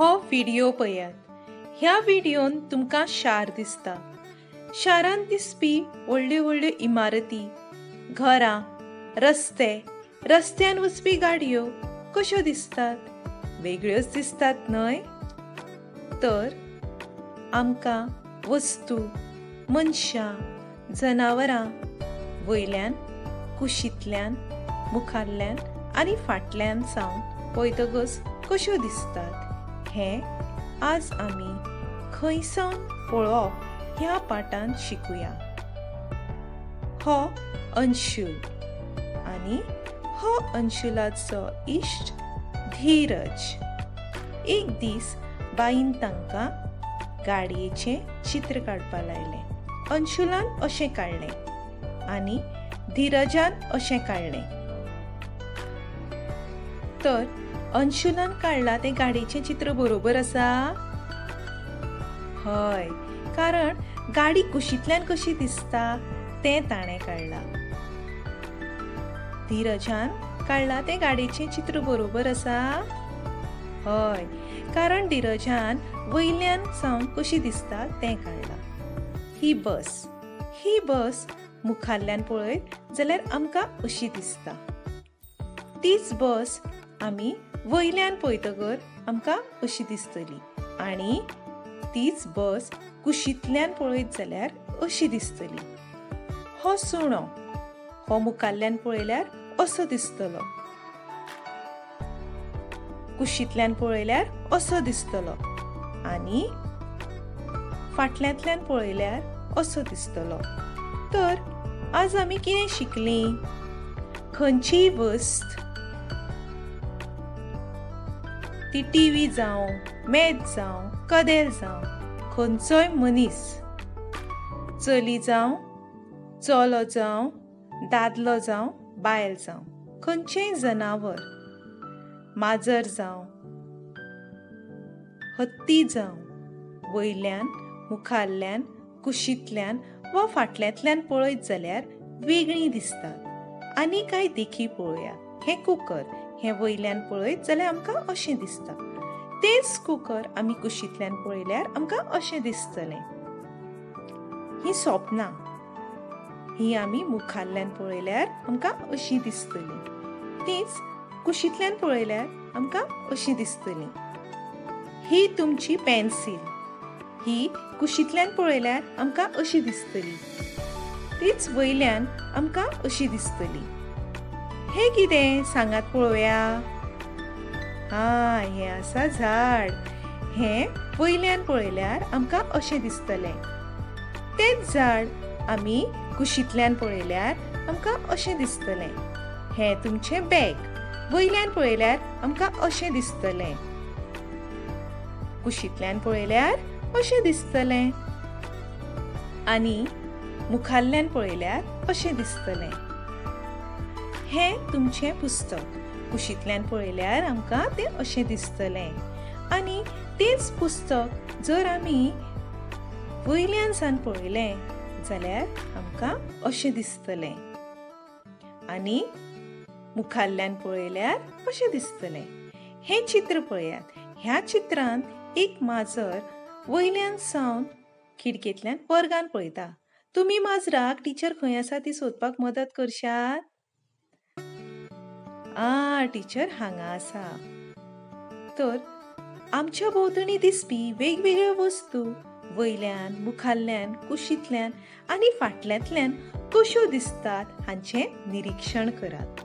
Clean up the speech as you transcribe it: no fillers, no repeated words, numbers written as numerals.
हो व्हिडिओ पळयात. ह्या व्हिडिओन तुमकां शार दिसता. शारांत दिसपी व्हडल्यो व्हडल्यो इमारती, घरां, रस्ते, रस्त्यान वचपी गाडयो कश्यो दिसतात? वेगळ्योच दिसतात न्हय? तर आमकां वस्तू, मनशां, जनावरां वयल्यान, कुशींतल्यान, मुखारल्यान आनी फाटल्यान सावन पळयतकच कश्यो दिसतात हें आज आमी खंय सावन पळोवप ह्या पाठांत शिकुया. हो अंशुल आनी हो अंशुलाचो इश्ट धीरज. एक दीस बाईन तांकां गाडयेचें चित्र काडपा लायलें. अंशुलान अशें काडलें आनी धीरजान अशें काडलें. तर अंशुलान काडलां तें गाडयेचें चित्र बरोबर आसा? हय, कारण गाडी कुशींतल्यान कशी दिसता तें ताणें काडलां. धीरजान काडलां तें गाडयेचें चित्र बरोबर आसा? हय, कारण धीरजान वयल्यान सावन कशी दिसता तें काडलां. ही बस मुखारल्यान पळयत जाल्यार आमकां अशी दिसता. तीच बस आमी वयल्यान पळयतगर आमकां अशी दिसतली आनी तीच बस कुशींतल्यान पळयत जाल्यार अशी दिसतली. हो सुणो हो मुखारल्यान पळयल्यार असो दिसतलो, कुशींतल्यान पळयल्यार असो दिसतलो आनी फाटल्यांतल्यान पळयल्यार असो दिसतलो. तर आज आमी कितें शिकलीं? खंयचीय वस्त, ती टीव्ही जावं, मेज जावं, कदेल जावं, खंयचोय मनीस, चली जावं, चलो जावं, दादलो जावं, बायल जावं, खंयचेंय जनावर, माजर जावं, हत्ती जावं, वयल्यान, मुखारल्यान, कुशींतल्यान वा फाटल्यांतल्यान पळयत जाल्यार वेगळीं दिसतात. आनी कांय देखी पळोवया. हें कुकर हें वयल्यान पळयत जाल्यार आमकां अशें दिसता. तेंच कुकर आमी कुशींतल्यान पळयल्यार आमकां अशें दिसतलें. ही सोपनां, ही आमी मुखारल्यान पळयल्यार आमकां अशीं दिसतलीं. तीच कुशींतल्यान पळयल्यार आमकां अशीं दिसतलीं. ही तुमची पेन्सील, ही कुशींतल्यान पळयल्यार आमकां अशी दिसतली. तीच वयल्यान आमकां अशी दिसतली. हें कितें सांगात पळोवया. हें आसा झाड. हें वयल्यान पळयल्यार आमकां अशें दिसतलें. तेंच झाड आमी कुशींतल्यान पळयल्यार आमकां अशें दिसतलें. हें तुमचें बॅग. वयल्यान पळयल्यार आमकां अशें दिसतलें, कुशींतल्यान पळयल्यार अशें दिसतलें आनी मुखारल्यान पळयल्यार अशें दिसतलें. हें तुमचें पुस्तक. कुशींतल्यान पळयल्यार आमकां तें अशें दिसतलें आनी तेंच पुस्तक जर आमी वयल्यान सावन पळयलें जाल्यार आमकां अशें दिसतलें आनी मुखारल्यान पळयल्यार अशें दिसतलें. हें चित्र पळयात. ह्या चित्रांत एक माजर वयल्यान सावन खिडकेंतल्यान वर्गान पळयता. तुमी माजराक टिचर खंय आसा ती सोदपाक मदत करशात? टिचर हांगा आसा. तर आमच्या भोंवतणी दिसपी वेगवेगळ्यो वस्तू वयल्यान, मुखारल्यान, कुशींतल्यान आनी फाटल्यांतल्यान कश्यो दिसतात हांचें निरीक्षण करात.